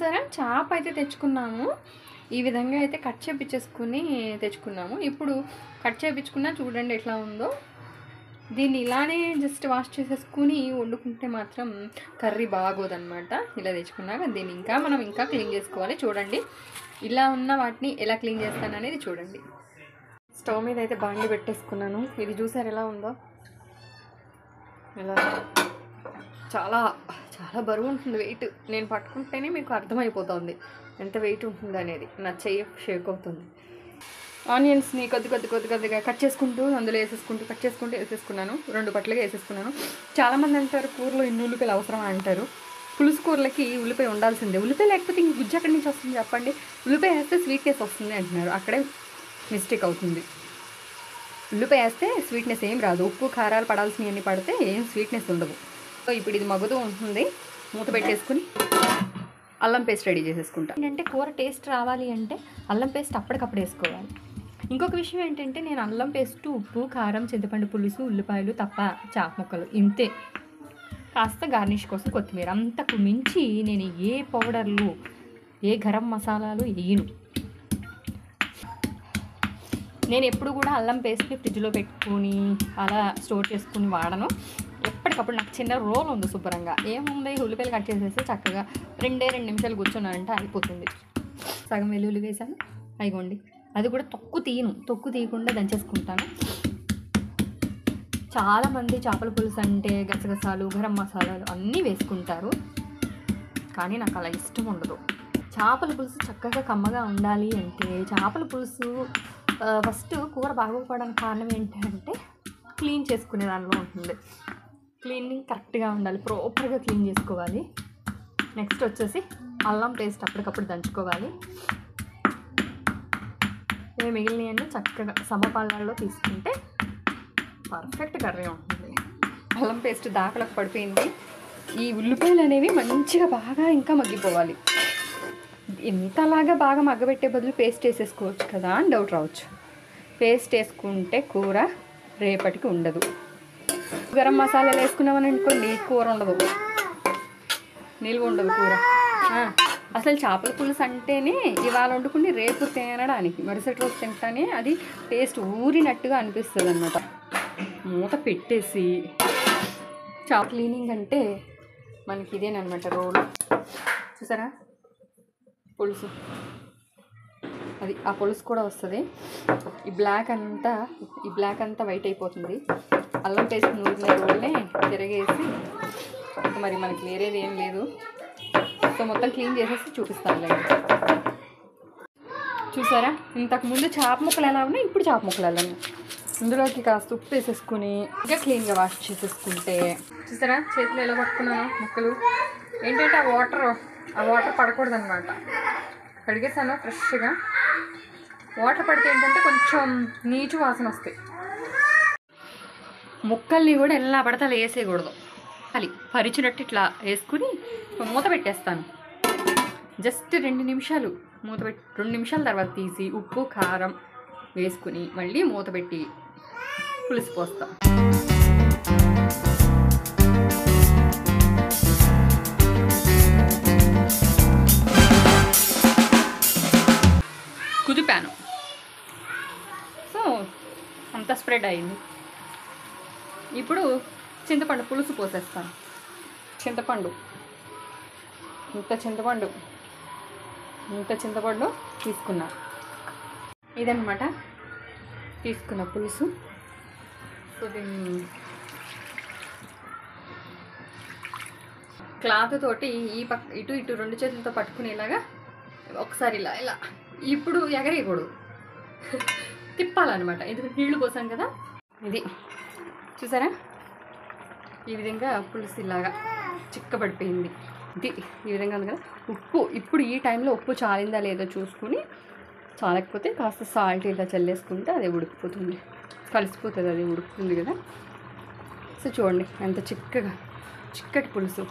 చూసారా చాప అయితే తెచ్చుకున్నాము. ఈ విధంగా అయితే కట్ చేపించేసుకుని తెచ్చుకున్నాము. ఇప్పుడు కట్ చేపించుకున్నా చూడండి ఎట్లా ఉందో. దీన్ని ఇలానే జస్ట్ వాష్ చేసేసుకుని వండుకుంటే మాత్రం కర్రీ బాగోదన్నమాట. ఇలా తెచ్చుకున్నాక దీన్ని మనం ఇంకా క్లీన్ చేసుకోవాలి. చూడండి ఇలా ఉన్న వాటిని ఎలా క్లీన్ చేస్తాను అనేది చూడండి. స్టవ్ మీద అయితే బాండి పెట్టేసుకున్నాను. ఇది చూసారు ఎలా ఉందో. ఇలా చాలా చాలా బరువు ఉంటుంది వెయిట్. నేను పట్టుకుంటేనే మీకు అర్థమైపోతుంది ఎంత వెయిట్ ఉంటుంది అనేది. నా చెయ్యి షేక్ అవుతుంది. ఆనియన్స్ని కొద్దిగా కట్ చేసుకుంటూ అందులో కట్ చేసుకుంటూ వేసేసుకున్నాను. 2 పట్లగా వేసేసుకున్నాను. చాలామంది అంటారు కూరలో ఇన్ని ఉల్లిపాయలు అవసరమా అంటారు. పులుసు కూరలకి ఉల్లిపాయ ఉండాల్సిందే. ఉల్లిపాయ లేకపోతే ఇంక గుజ్జు ఎక్కడి నుంచి వస్తుంది చెప్పండి. ఉల్లిపాయ వేస్తే స్వీట్నెస్ వస్తుంది అంటున్నారు. అక్కడే మిస్టేక్ అవుతుంది. ఉల్లిపాయ వేస్తే స్వీట్నెస్ ఏం రాదు. ఉప్పు కారాలు పడాల్సినవన్నీ పడితే ఏం స్వీట్నెస్ ఉండదు. సో ఇప్పుడు ఇది మగ్గుతూ ఉంటుంది. మూత పెట్టేసుకుని అల్లం పేస్ట్ రెడీ చేసేసుకుంటా. ఏంటంటే కూర టేస్ట్ రావాలి అంటే అల్లం పేస్ట్ అప్పటికప్పుడు వేసుకోవాలి. ఇంకొక విషయం ఏంటంటే నేను అల్లం పేస్ట్, ఉప్పు, కారం, చింతపండు పులుసు, ఉల్లిపాయలు తప్ప చాప ముక్కలు ఇంతే. కాస్త గార్నిష్ కోసం కొత్తిమీర. అంతకు మించి నేను ఏ పౌడర్లు ఏ గరం మసాలాలు వేయను. నేను ఎప్పుడు కూడా అల్లం పేస్ట్ని ఫ్రిడ్జ్లో పెట్టుకుని అలా స్టోర్ చేసుకుని వాడను. ఎప్పటికప్పుడు నాకు చిన్న రోల్ ఉంది శుభ్రంగా. ఏముంది ఉల్లిపాయలు కట్ చేసేసి చక్కగా 2 నిమిషాలు కూర్చున్నానంటే అయిపోతుంది. సగం వెల్లుల్లి వేసాను. అయిగోండి అది కూడా తొక్కు తీయకుండా దంచేసుకుంటాను. చాలామంది చేపల పులుసు అంటే గసగసాలు, గరం మసాలాలు అన్నీ వేసుకుంటారు. కానీ నాకు అలా ఇష్టం ఉండదు. చేపల పులుసు చక్కగా కమ్మగా ఉండాలి అంటే చేపల పులుసు ఫస్ట్ కూర బాగోకపోవడానికి కారణం ఏంటంటే క్లీన్ చేసుకునే దానిలో ఉంటుంది. క్లీనింగ్ కరెక్ట్గా ఉండాలి. ప్రాపర్గా క్లీన్ చేసుకోవాలి. నెక్స్ట్ వచ్చేసి అల్లం పేస్ట్ అప్పటికప్పుడు దంచుకోవాలి. మిగిలినవన్నీ చక్కగా సమపాలలో తీసుకుంటే పర్ఫెక్ట్ కర్రీ ఉంటుంది. అల్లం పేస్ట్ దాకలకు పడిపోయింది. ఈ ఉల్లిపాయలు అనేవి మంచిగా బాగా ఇంకా మగ్గిపోవాలి. ఇంతలాగా బాగా మగ్గబెట్టే బదులు పేస్ట్ వేసేసుకోవచ్చు కదా అని డౌట్ రావచ్చు. పేస్ట్ వేసుకుంటే కూర రేపటికి ఉండదు. గరం మసాలాలు వేసుకున్నామని అనుకోండి కూర ఉండదు, నిల్వ ఉండదు కూర. అసలు చేపల పులుసు అంటేనే ఇవాళ వండుకుని రేపు తినడానికి మరుసటి రోజు తింటానే అది టేస్ట్ ఊరినట్టుగా అనిపిస్తుంది అన్నమాట. మూత పెట్టేసి చేప క్లీనింగ్ అంటే మనకి ఇదేనమాట రోల్. చూసారా పులుసు, అది ఆ పులుసు కూడా వస్తుంది. ఈ బ్లాక్ అంతా వైట్ అయిపోతుంది. అల్లం పేస్ట్ నూరిన రోల్నే తిరగేసి మరి మనకి వేరేది ఏం లేదు. సో మొత్తం క్లీన్ చేసేసి చూపిస్తాను. చూసారా ఇంతకుముందు చేప ముక్కలు ఎలా ఉన్నాయి, ఇప్పుడు చేప ముక్కలు ఎలా ఉన్నాయి. ఇందులోకి కాస్త ఉప్పు వేసేసుకుని ఇంకా క్లీన్గా వాష్ చేసేసుకుంటే చూసారా చేతిలో ఎలా పట్టుకున్నాను ముక్కలు. ఏంటంటే ఆ వాటర్ పడకూడదు అనమాట. కడిగేసాను ఫ్రెష్గా. వాటర్ పడితే ఏంటంటే కొంచెం నీచు వాసన వస్తాయి. ముక్కల్ని కూడా ఎలా పడితే అలా వేసేయకూడదు. అది పరిచినట్టు ఇట్లా వేసుకుని మూత పెట్టేస్తాను. జస్ట్ 2 నిమిషాలు మూత పెట్టి 2 నిమిషాల తర్వాత తీసి ఉప్పు కారం వేసుకుని మళ్ళీ మూత పెట్టి పులుసు పోస్తాం. కుదిపాను. సో అంతా స్ప్రెడ్ అయింది. ఇప్పుడు చింతపండు పులుసు పోసేస్తాను. ఇంత చింతపండు తీసుకున్నా. ఇదన్నమాట తీసుకున్న పులుసు. సో దీన్ని క్లాత్ తోటి ఈ పక్క ఇటు 2 చేతులతో పట్టుకునేలాగా ఒకసారి ఇలా ఇప్పుడు ఎగరేయకూడదు, తిప్పాలన్నమాట. ఎందుకంటే నీళ్లు పోసాం కదా. ఇది చూసారా ఈ విధంగా పులుసు ఇలాగా చిక్కబడిపోయింది. ఇది ఈ విధంగా ఉంది కదా. ఉప్పు ఇప్పుడు ఈ టైంలో ఉప్పు చాలిందా లేదో చూసుకుని, చాలకపోతే కాస్త సాల్ట్ ఇలా చల్లేసుకుంటే అది ఉడికిపోతుంది, కలిసిపోతుంది, అది ఉడుకుతుంది కదా. సో చూడండి ఎంత చిక్కటి పులుసు.